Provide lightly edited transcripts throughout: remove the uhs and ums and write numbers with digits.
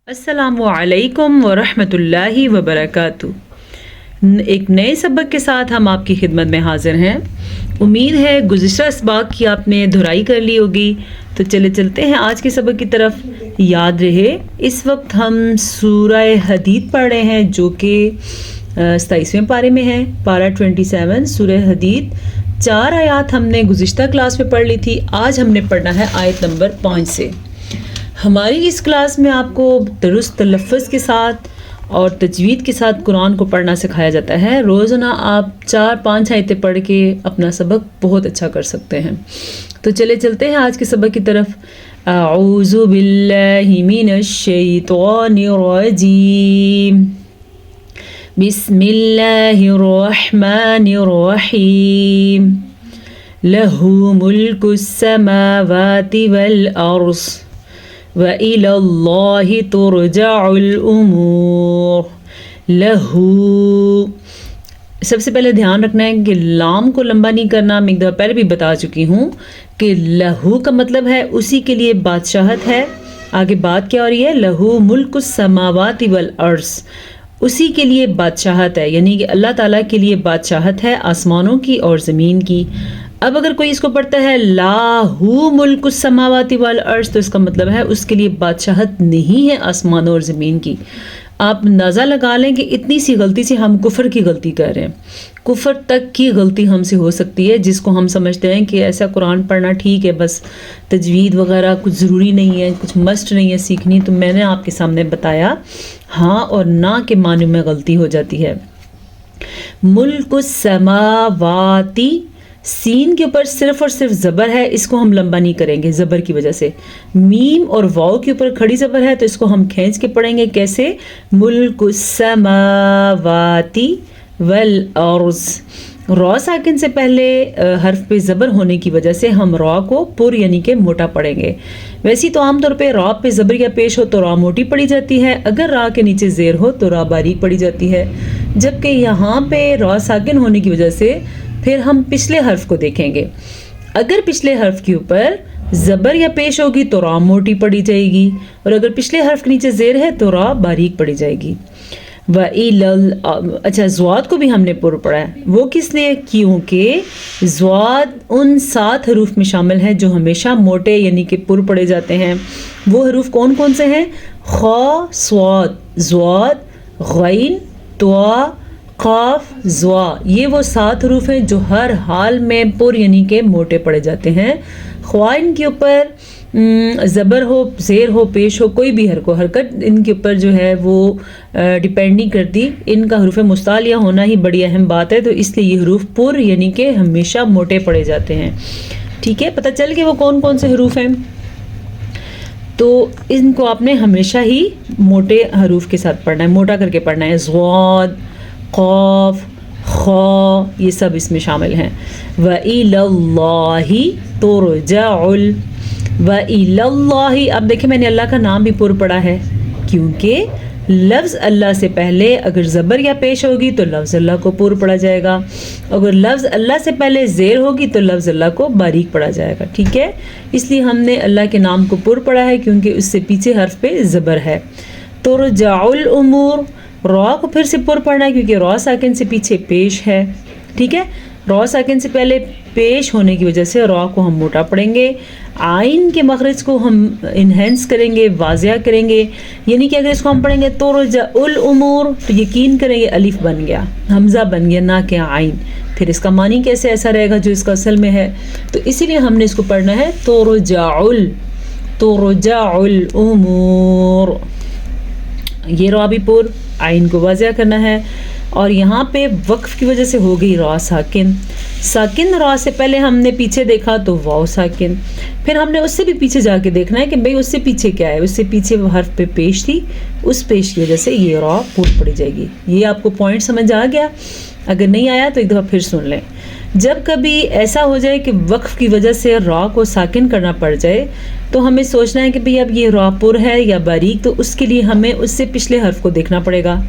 السلام علیکم ورحمۃ اللہ وبرکاتہ۔ ایک نئے سبق کے ساتھ ہم آپ کی خدمت میں حاضر ہیں۔ امید ہے گزشتہ اسباق کی آپ نے دہرائی کر لی ہوگی، تو چلتے ہیں آج کے سبق کی طرف۔ یاد رہے اس وقت ہم سورہ حدید پڑھ رہے ہیں جو کہ 27ویں پارے میں ہے، پارہ 27 سورہ حدید۔ 4 آیات ہم نے گزشتہ کلاس میں پڑھ لی تھی، آج ہم نے پڑھنا ہے آیت نمبر 5 سے۔ ہماری اس کلاس میں آپ کو درست تلفظ کے ساتھ اور تجوید کے ساتھ قرآن کو پڑھنا سکھایا جاتا ہے۔ روزانہ آپ 4-5 آیتیں پڑھ کے اپنا سبق بہت اچھا کر سکتے ہیں۔ تو چلتے ہیں آج کے سبق کی طرف۔ اعوذ باللہ من الشیطان الرجیم، بسم اللہ الرحمن الرحیم، لہ ملک السماوات والارض وَإِلَى اللَّهِ تُرْجَعُ الْأُمُورِ۔ لہو، سب سے پہلے دھیان رکھنا ہے کہ لام کو لمبا نہیں کرنا۔ میں ایک دفعہ پہلے بھی بتا چکی ہوں کہ لہو کا مطلب ہے اسی کے لیے بادشاہت ہے۔ آگے بات کیا ہو رہی ہے؟ لہو ملک السماوات والارض، اسی کے لیے بادشاہت ہے، یعنی کہ اللہ تعالیٰ کے لیے بادشاہت ہے آسمانوں کی اور زمین کی۔ اب اگر کوئی اس کو پڑھتا ہے لاہو ملک السماوات والارض، تو اس کا مطلب ہے اس کے لیے بادشاہت نہیں ہے آسمانوں اور زمین کی۔ آپ اندازہ لگا لیں کہ اتنی سی غلطی سے ہم کفر کی غلطی کر رہے ہیں۔ کفر تک کی غلطی ہم سے ہو سکتی ہے، جس کو ہم سمجھتے ہیں کہ ایسا قرآن پڑھنا ٹھیک ہے، بس تجوید وغیرہ کچھ ضروری نہیں ہے، کچھ مسٹ نہیں ہے سیکھنی۔ تو میں نے آپ کے سامنے بتایا ہاں اور نہ کے معنی میں غلطی ہو جاتی ہے۔ ملک السماواتی، سین کے اوپر صرف اور صرف زبر ہے، اس کو ہم لمبا نہیں کریں گے زبر کی وجہ سے۔ میم اور واو کے اوپر کھڑی زبر ہے تو اس کو ہم کھینچ کے پڑھیں گے، کیسے؟ ملک السماواتی والارض۔ را ساکن سے پہلے حرف پہ زبر ہونے کی وجہ سے ہم را کو پر یعنی کہ موٹا پڑھیں گے۔ ویسے تو عام طور پہ را پہ زبر یا پیش ہو تو را موٹی پڑھی جاتی ہے، اگر را کے نیچے زیر ہو تو را باریک پڑھی جاتی ہے، جبکہ یہاں پہ را ساکن ہونے کی وجہ سے پھر ہم پچھلے حرف کو دیکھیں گے۔ اگر پچھلے حرف کے اوپر زبر یا پیش ہوگی تو را موٹی پڑھی جائے گی، اور اگر پچھلے حرف کے نیچے زیر ہے تو را باریک پڑھی جائے گی۔ اچھا، زواد کو بھی ہم نے پر پڑھا ہے، وہ کس لیے؟ کیونکہ زواد ان 7 حروف میں شامل ہے جو ہمیشہ موٹے یعنی کہ پر پڑھے جاتے ہیں۔ وہ حروف کون کون سے ہیں؟ خا، صاد، زواد، غین، طا، قاف، زوا، یہ وہ 7 حروف ہیں جو ہر حال میں پر یعنی کہ موٹے پڑے جاتے ہیں۔ خواہ ان کے اوپر زبر ہو، زیر ہو، پیش ہو، کوئی بھی حرکت ان کے اوپر جو ہے وہ ڈیپینڈ نہیں کرتی، ان کا حروف مستعلیہ ہونا ہی بڑی اہم بات ہے، تو اس لیے یہ حروف پر یعنی کہ ہمیشہ موٹے پڑے جاتے ہیں۔ ٹھیک ہے، پتہ چل کہ وہ کون کون سے حروف ہیں؟ تو ان کو آپ نے ہمیشہ ہی موٹے حروف کے ساتھ پڑھنا ہے، موٹا کر کے پڑھنا ہے۔ زواد، قاف، خا، یہ سب اس میں شامل ہیں۔ وَإِلَى اللَّهِ تُرْجَعُ وَإِلَى اللَّهِ، اب دیکھیں میں نے اللہ کا نام بھی پر پڑھا ہے، کیونکہ لفظ اللہ سے پہلے اگر زبر یا پیش ہوگی تو لفظ اللہ کو پر پڑھا جائے گا، اگر لفظ اللہ سے پہلے زیر ہوگی تو لفظ اللہ کو باریک پڑھا جائے گا۔ ٹھیک ہے، اس لیے ہم نے اللہ کے نام کو پر پڑھا ہے کیونکہ اس سے پیچھے حرف پہ زبر ہے۔ ترجع الامور، را کو پھر سے پر پڑھنا ہے کیونکہ را ساکن سے پیچھے پیش ہے۔ ٹھیک ہے، را ساکن سے پہلے پیش ہونے کی وجہ سے را کو ہم موٹا پڑھیں گے، عین کے مخرج کو ہم انہینس کریں گے، واضح کریں گے، یعنی کہ اگر اس کو ہم پڑھیں گے ترجع الامور تو یقین کریں گے الف بن گیا، حمزہ بن گیا، نہ کہ عین، پھر اس کا معنی کیسے ایسا رہے گا جو اس کا اصل میں ہے؟ تو اسی لیے ہم نے اس کو پڑھنا ہے ترجع الامور، یہ را بھی پر، عین کو واضح کرنا ہے، اور یہاں پہ وقف کی وجہ سے ہو گئی را ساکن۔ ساکن را سے پہلے ہم نے پیچھے دیکھا تو واو ساکن، پھر ہم نے اس سے بھی پیچھے جا کے دیکھنا ہے کہ بھئی اس سے پیچھے کیا ہے، اس سے پیچھے وہ حرف پہ پیش تھی، اس پیش کی وجہ سے یہ را پر پڑی جائے گی۔ یہ آپ کو پوائنٹ سمجھ آ گیا؟ اگر نہیں آیا تو ایک دفعہ پھر سن لیں۔ جب کبھی ایسا ہو جائے کہ وقف کی وجہ سے را کو ساکن کرنا پڑ جائے تو ہمیں سوچنا ہے کہ بھئی اب یہ را پر ہے یا باریک، تو اس کے لیے ہمیں اس سے پچھلے حرف کو دیکھنا پڑے گا۔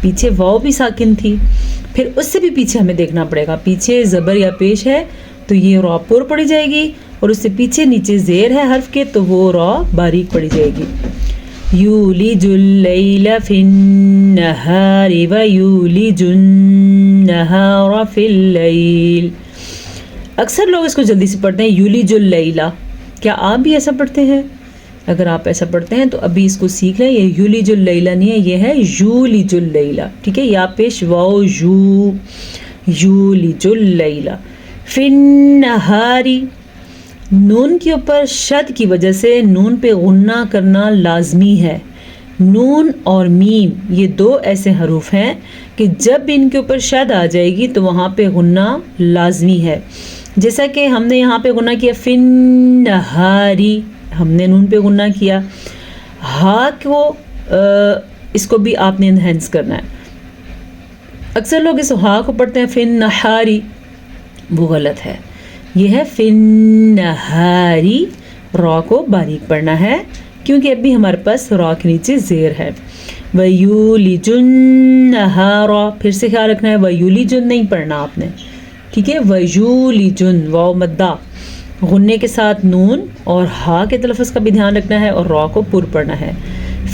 پیچھے واو بھی ساکن تھی، پھر اس سے بھی پیچھے ہمیں دیکھنا پڑے گا، پیچھے زبر یا پیش ہے تو یہ را پر پڑی جائے گی، اور اس سے پیچھے نیچے زیر ہے حرف کے تو وہ را باریک پڑی جائے گی۔ یولج اللیل فی النہار ویولج النہار فی اللیل. اکثر لوگ اس کو جلدی سے پڑھتے ہیں یولج اللیل. کیا آپ بھی ایسا پڑھتے ہیں؟ اگر آپ ایسا پڑھتے ہیں تو ابھی اس کو سیکھ لیں. یہ یولج اللیل نہیں ہے، یہ ہے یولج اللیل. ٹھیک ہے، یا پیش واو یو، یولج اللیل فی النہار. نون کے اوپر شد کی وجہ سے نون پہ غنہ کرنا لازمی ہے. نون اور میم یہ دو ایسے حروف ہیں کہ جب بھی ان کے اوپر شد آ جائے گی تو وہاں پہ غنہ لازمی ہے. جیسا کہ ہم نے یہاں پہ غنہ کیا فی النہاری، ہم نے نون پہ غنہ کیا. ہا کو اس کو بھی آپ نے انہینس کرنا ہے. اکثر لوگ اس ہا کو پڑھتے ہیں فی النہاری، وہ غلط ہے. یہ ہے فی النہاری. را کو باریک پڑھنا ہے کیونکہ ابھی ہمارے پاس را کے نیچے زیر ہے. وَيُولِجُ النَّهَارَ، پھر سے خیال رکھنا ہے وَيُولِجُ نہیں پڑھنا آپ نے. ٹھیک ہے، وَيُولِجُ واو مدہ، غنے کے ساتھ نون اور ہا کے تلفظ کا بھی دھیان رکھنا ہے اور را کو پر پڑھنا ہے.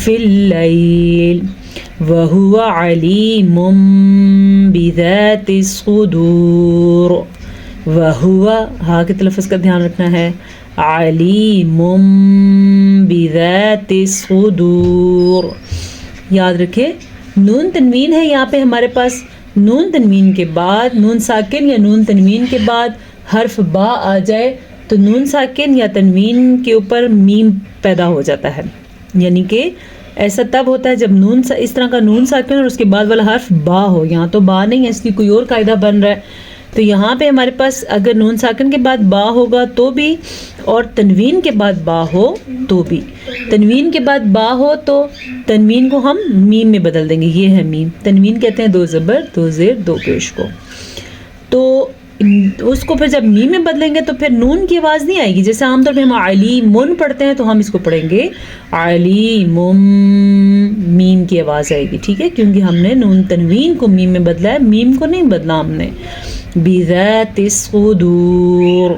فی اللیل وَهُوَ عَلِيمٌ بِذَاتِ الصُّدُورِ. وَهُوَ ہا کے تلفظ کا دھیان رکھنا ہے. عَلِيمٌ بِذَاتِ الصُّدُورِ. یاد رکھیں نون تنوین ہے یہاں پہ ہمارے پاس. نون تنوین کے بعد نون ساکن یا نون تنوین کے بعد حرف با آ جائے تو نون ساکن یا تنوین کے اوپر میم پیدا ہو جاتا ہے. یعنی کہ ایسا تب ہوتا ہے جب نون اس طرح کا نون ساکن اور اس کے بعد والا حرف با ہو. یہاں تو با نہیں ہے، اس کی کوئی اور قاعدہ بن رہا ہے. تو یہاں پہ ہمارے پاس اگر نون ساکن کے بعد با ہوگا تو بھی، اور تنوین کے بعد با ہو تو بھی. تنوین کے بعد با ہو تو تنوین کو ہم میم میں بدل دیں گے. یہ ہے میم. تنوین کہتے ہیں دو زبر دو زیر دو پیش کو. تو اس کو پھر جب میم میں بدلیں گے تو پھر نون کی آواز نہیں آئے گی. جیسے عام طور پہ ہم علیمٌ پڑھتے ہیں تو ہم اس کو پڑھیں گے علیمٌ، میم کی آواز آئے گی. ٹھیک ہے، کیونکہ ہم نے نون تنوین کو میم میں بدلا ہے، میم کو نہیں بدلا ہم نے. بذات الصدور،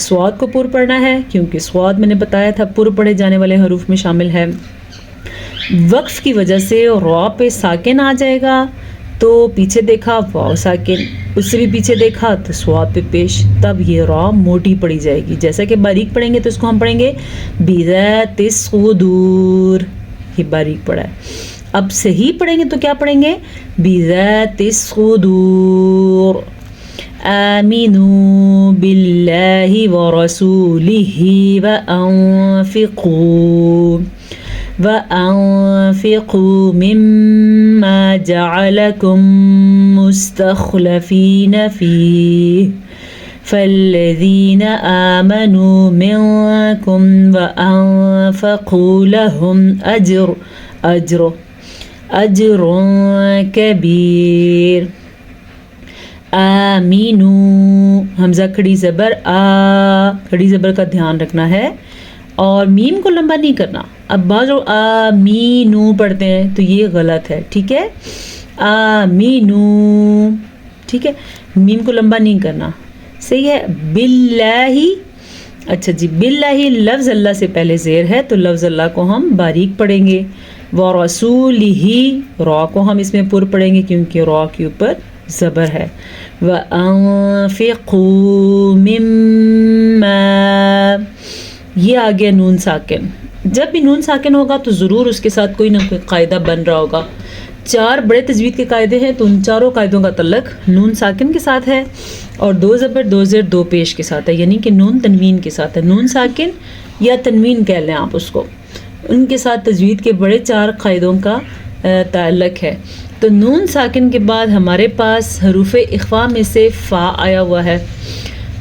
صاد کو پر پڑھنا ہے کیونکہ صاد میں نے بتایا تھا پر پڑھے جانے والے حروف میں شامل ہے. وقف کی وجہ سے را پہ ساکن آ جائے گا تو پیچھے دیکھا واو ساکن، اس سے بھی پیچھے دیکھا تو صاد پہ پیش، تب یہ را موٹی پڑھی جائے گی. جیسا کہ باریک پڑھیں گے تو اس کو ہم پڑھیں گے بذات الصدور. یہ باریک پڑھا ہے. اب صحیح پڑھیں گے تو کیا پڑھیں گے بذات الصدور. آمنوا باللہ ورسولہ وأنفقوا مما جعلكم مستخلفين فيه فالذين آمنوا منكم وأنفقوا لهم أجر كبير. آمینو، حمزہ کھڑی زبر آ، کھڑی زبر کا دھیان رکھنا ہے اور میم کو لمبا نہیں کرنا. اب بعض لوگ آمینو پڑھتے ہیں تو یہ غلط ہے. ٹھیک ہے، آمینو، ٹھیک ہے، میم کو لمبا نہیں کرنا. صحیح ہے. باللہ، اچھا جی، باللہ لفظ اللہ سے پہلے زیر ہے تو لفظ اللہ کو ہم باریک پڑھیں گے. ورسولہ، را کو ہم اس میں پر پڑھیں گے کیونکہ را کے اوپر زبر ہے. وَأَنفِقُوا مِمَّا، یہ آ گیا نون ساکن. جب بھی نون ساکن ہوگا تو ضرور اس کے ساتھ کوئی نہ کوئی قاعدہ بن رہا ہوگا. 4 بڑے تجوید کے قاعدے ہیں تو ان چاروں قاعدوں کا تعلق نون ساکن کے ساتھ ہے اور 2 زبر 2 زیر 2 پیش کے ساتھ ہے، یعنی کہ نون تنوین کے ساتھ ہے. نون ساکن یا تنوین کہہ لیں آپ اس کو، ان کے ساتھ تجوید کے بڑے 4 قاعدوں کا تعلق ہے. تو نون ساکن کے بعد ہمارے پاس حروف اخفا میں سے فا آیا ہوا ہے.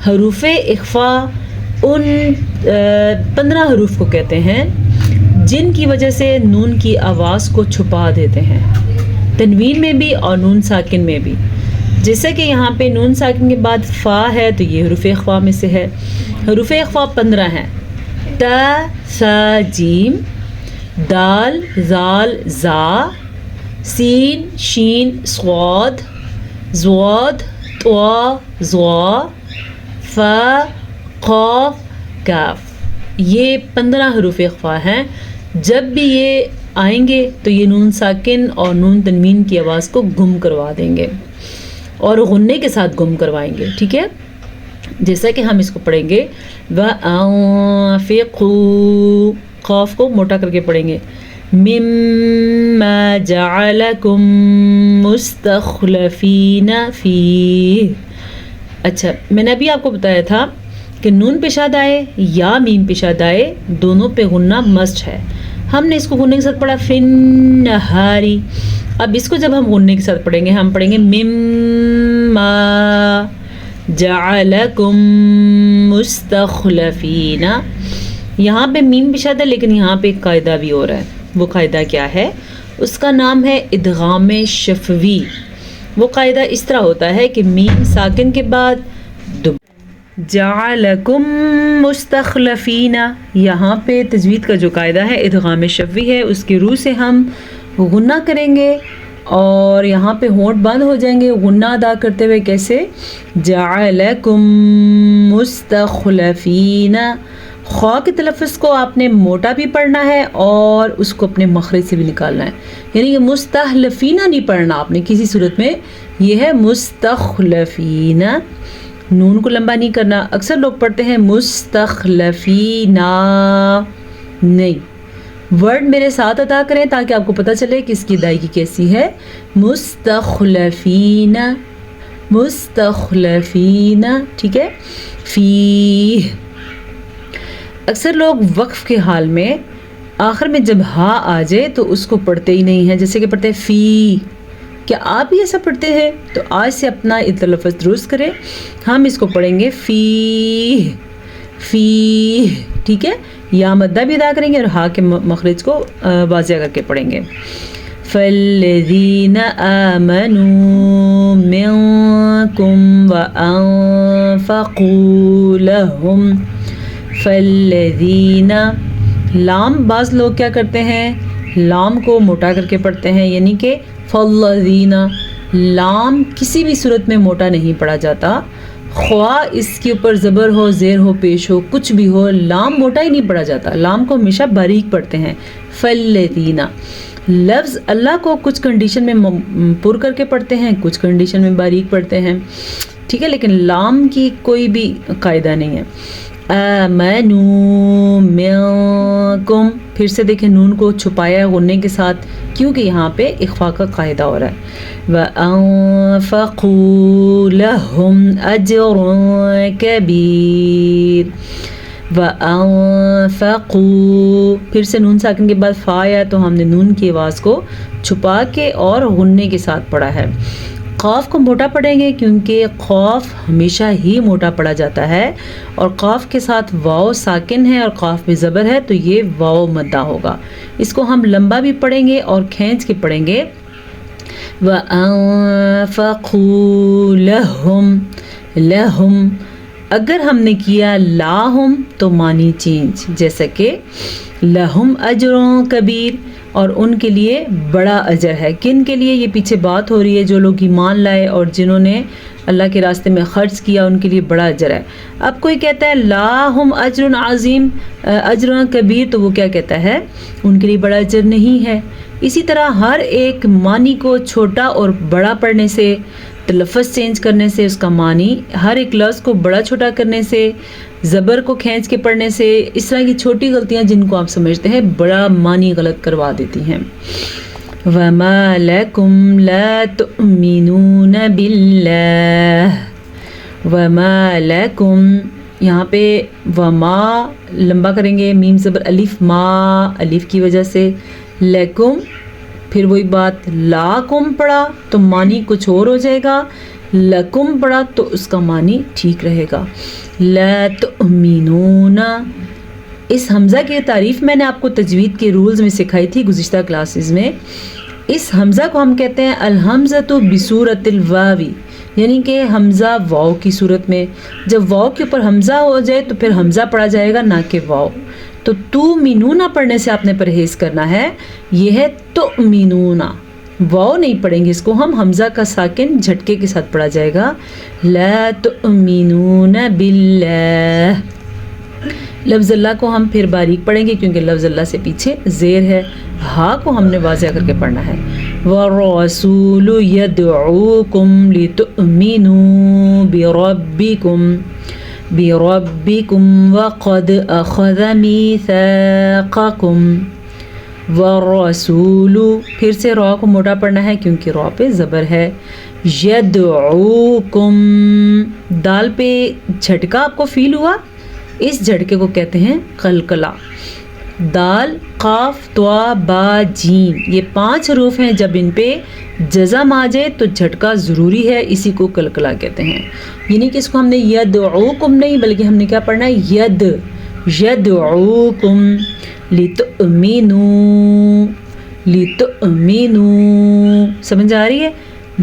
حروف اخفا ان 15 حروف کو کہتے ہیں جن کی وجہ سے نون کی آواز کو چھپا دیتے ہیں، تنوین میں بھی اور نون ساکن میں بھی. جیسے کہ یہاں پہ نون ساکن کے بعد فا ہے تو یہ حروف اخفا میں سے ہے. حروف اخفا 15 ہیں: تا، ثا، جیم، دال، زال، زا، سین، شین، صاد، ضاد، طوا، ظا، فا، قاف، کاف. یہ 15 حروف اخفا ہیں. جب بھی یہ آئیں گے تو یہ نون ساکن اور نون تنوین کی آواز کو گم کروا دیں گے اور غنّے کے ساتھ گم کروائیں گے. ٹھیک ہے، جیسا کہ ہم اس کو پڑھیں گے وَأَنفِقُوا، قاف کو موٹا کر کے پڑھیں گے. مِمَّا جَعَلَكُم مُسْتَخْلَفِينَ فِيهِ. اچھا، میں نے ابھی آپ کو بتایا تھا کہ نون پیشاد آئے یا میم پیشاد آئے دونوں پہ غنّہ مسٹ ہے. ہم نے اس کو غنّے کے ساتھ پڑھا فِي النَّهَارِ. اب اس کو جب ہم غنّے کے ساتھ پڑھیں گے ہم پڑھیں گے مِمَّا جَعَلَكُم مُسْتَخْلَفِينَ. یہاں پہ میم پیشاد ہے لیکن یہاں پہ ایک قاعدہ بھی ہو رہا ہے. وہ قاعدہ کیا ہے؟ اس کا نام ہے ادغام شفوی. وہ قاعدہ اس طرح ہوتا ہے کہ میم ساکن کے بعد جعلکم مستخلفین، یہاں پہ تجوید کا جو قاعدہ ہے ادغام شفوی ہے، اس کی روح سے ہم غنّہ کریں گے اور یہاں پہ ہونٹ بند ہو جائیں گے غنّہ ادا کرتے ہوئے. کیسے؟ جعلکم مستخلفین. خواہ کے تلفظ کو آپ نے موٹا بھی پڑھنا ہے اور اس کو اپنے مخرج سے بھی نکالنا ہے. یعنی یہ مستخلفین نہیں پڑھنا آپ نے کسی صورت میں، یہ ہے مستخلفین. نون کو لمبا نہیں کرنا. اکثر لوگ پڑھتے ہیں مستخلفینا، نہیں، ورڈ میرے ساتھ ادا کریں تاکہ آپ کو پتہ چلے کہ اس کی ادائیگی کیسی ہے. مستخلفین، مستخلفین. ٹھیک ہے. فی، اکثر لوگ وقف کے حال میں آخر میں جب ہا آ جائے تو اس کو پڑھتے ہی نہیں ہیں، جیسے کہ پڑھتے ہیں فی. کیا آپ بھی ایسا پڑھتے ہیں؟ تو آج سے اپنا تلفظ درست کریں. ہم اس کو پڑھیں گے فی، فی. ٹھیک ہے، یا مدہ بھی ادا کریں گے اور ہا کے مخرج کو واضح کر کے پڑھیں گے. فَالَّذِينَ آمَنُوا مِنكُمْ وَأَنفَقُوا لَهُمْ. فَالَّذِينَ، لام بعض لوگ کیا کرتے ہیں؟ لام کو موٹا کر کے پڑھتے ہیں، یعنی کہ فَالَّذِينَ. لام کسی بھی صورت میں موٹا نہیں پڑھا جاتا، خواہ اس کے اوپر زبر ہو، زیر ہو، پیش ہو، کچھ بھی ہو، لام موٹا ہی نہیں پڑھا جاتا. لام کو ہمیشہ باریک پڑھتے ہیں. فَالَّذِينَ لفظ اللہ کو کچھ کنڈیشن میں پر کر کے پڑھتے ہیں، کچھ کنڈیشن میں باریک پڑھتے ہیں. ٹھیک ہے، لیکن لام کی کوئی بھی قاعدہ نہیں ہے. آمنوا منکم، پھر سے دیکھیں نون کو چھپایا ہے غنّے کے ساتھ کیونکہ یہاں پہ اخفاء کا قاعدہ ہو رہا ہے. وَأَنفَقُوا لَهُمْ أَجْرٌ كَبِيرٌ. وَأَنفَقُوا، پھر سے نون ساکن کے بعد فا آیا تو ہم نے نون کی آواز کو چھپا کے اور غنّے کے ساتھ پڑھا ہے. قاف کو موٹا پڑھیں گے کیونکہ قاف ہمیشہ ہی موٹا پڑھا جاتا ہے اور قاف کے ساتھ واو ساکن ہے اور قاف میں زبر ہے تو یہ واو مدہ ہوگا. اس کو ہم لمبا بھی پڑھیں گے اور کھینچ کے پڑھیں گے. وَأَنفَقُوا لَهُمْ، لَهُمْ. اگر ہم نے کیا لاہم تو معنی چینج، جیسا کہ لَهُمْ أَجْرٌ كَبِيرٌ، اور ان کے لیے بڑا اجر ہے. کن کے لیے؟ یہ پیچھے بات ہو رہی ہے جو لوگ ایمان لائے اور جنہوں نے اللہ کے راستے میں خرچ کیا، ان کے لیے بڑا اجر ہے. اب کوئی کہتا ہے لاہم اجر عظیم، اجر کبیر، تو وہ کیا کہتا ہے؟ ان کے لیے بڑا اجر نہیں ہے. اسی طرح ہر ایک معنی کو چھوٹا اور بڑا پڑھنے سے، تلفظ چینج کرنے سے، اس کا معنی ہر ایک لفظ کو بڑا چھوٹا کرنے سے، زبر کو کھینچ کے پڑھنے سے، اس طرح کی چھوٹی غلطیاں جن کو آپ سمجھتے ہیں بڑا معنی غلط کروا دیتی ہیں. وَمَا لَكُمْ لَا تُؤْمِنُونَ بِاللَّهِ. وَمَا لَكُمْ، یہاں پہ وما لمبا کریں گے، میم زبر الف، ما الف کی وجہ سے، لکم، پھر وہی بات، لاکم پڑھا تو معنی کچھ اور ہو جائے گا، لکم پڑھا تو اس کا معنی ٹھیک رہے گا. لا تؤمنون، اس حمزہ کی تعریف میں نے آپ کو تجوید کے رولز میں سکھائی تھی گزشتہ کلاسز میں. اس حمزہ کو ہم کہتے ہیں الحمزۃ بصورت الواو، یعنی کہ حمزہ واو کی صورت میں. جب واو کے اوپر حمزہ ہو جائے تو پھر حمزہ پڑھا جائے گا نہ کہ واو. تو مینونا پڑھنے سے آپ نے پرہیز کرنا ہے. یہ ہے مینونا، واو نہیں پڑھیں گے، اس کو ہم حمزہ کا ساکن جھٹکے کے ساتھ پڑھا جائے گا. لا تؤمنون باللہ. لفظ اللہ کو ہم پھر باریک پڑھیں گے کیونکہ لفظ اللہ سے پیچھے زیر ہے. ہا کو ہم نے واضح کر کے پڑھنا ہے. وَالرَّسُولُ يَدْعُوكُمْ لِتُؤْمِنُوا بِرَبِّكُمْ وَقَدْ أَخَذَ مِيثَاقَكُمْ. وَالرَّسُولُ پھر سے را کو موٹا پڑھنا ہے کیونکہ را پہ زبر ہے. يَدْعُوكُمْ دال پہ جھٹکا آپ کو فیل ہوا؟ اس جھٹکے کو کہتے ہیں قلقلہ. دال قاف طا با جیم یہ 5 حروف ہیں. جب ان پہ جزم آ جائے تو جھٹکا ضروری ہے, اسی کو قلقلہ کہتے ہیں. یعنی کہ اس کو ہم نے یدعوکم نہیں بلکہ ہم نے کیا پڑھنا ہے یدعوکم لتؤمنوا. سمجھ آ رہی ہے؟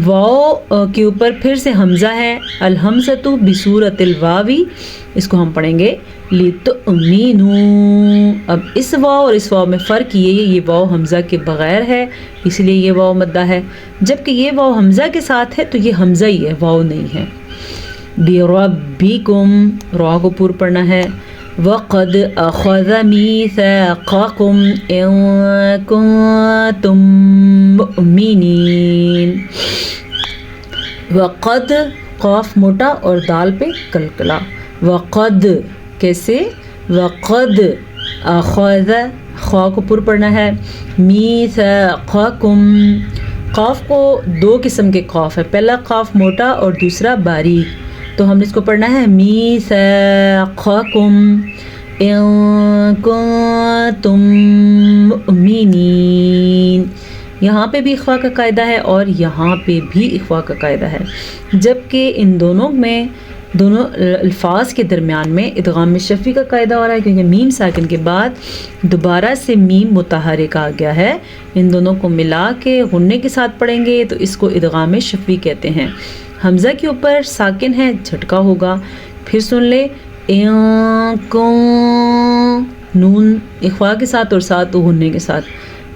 واو کے اوپر پھر سے حمزہ ہے. الحمزۃ بصورت الواوی, اس کو ہم پڑھیں گے لتؤمنوا. اب اس واو اور اس واو میں فرق یہ واو حمزہ کے بغیر ہے اس لیے یہ واو مدہ ہے, جبکہ یہ واو حمزہ کے ساتھ ہے تو یہ حمزہ ہی ہے, واو نہیں ہے. بربکم را کو پور پڑھنا ہے. وَقَدْ أَخَذَ مِيثَاقَكُمْ إِن كُنتُم مُؤْمِنِينَ. وَقَدْ قاف موٹا اور دال پہ قلقلہ. وَقَدْ کیسے؟ وَقَدْ أَخَذَ خا کو پر پڑھنا ہے. مِيثَاقَكُمْ قاف کو 2 قسم کے قاف ہے, پہلا قاف موٹا اور دوسرا باریک, تو ہم نے اس کو پڑھنا ہے میثاقکم ان کنتم مؤمنین. یہاں پہ بھی اخفاء کا قاعدہ ہے اور یہاں پہ بھی اخفاء کا قاعدہ ہے, جبکہ ان دونوں میں دونوں الفاظ کے درمیان میں ادغام شفوی کا قاعدہ ہو رہا ہے کیونکہ میم ساکن کے بعد دوبارہ سے میم متحرک آ گیا ہے. ان دونوں کو ملا کے غنے کے ساتھ پڑھیں گے تو اس کو ادغام شفوی کہتے ہیں. حمزہ کے اوپر ساکن ہے, جھٹکا ہوگا. پھر سن لے نون اخفاء کے ساتھ اور ساتھ غنے کے ساتھ.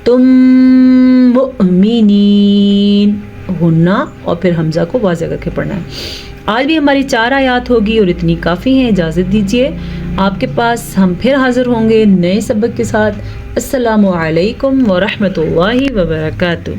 تم مؤمنین غنہ اور پھر حمزہ کو واضح کر کے پڑھنا ہے. آج بھی ہماری 4 آیات ہوگی اور اتنی کافی ہیں. اجازت دیجیے, آپ کے پاس ہم پھر حاضر ہوں گے نئے سبق کے ساتھ. السلام علیکم ورحمۃ اللہ وبرکاتہ.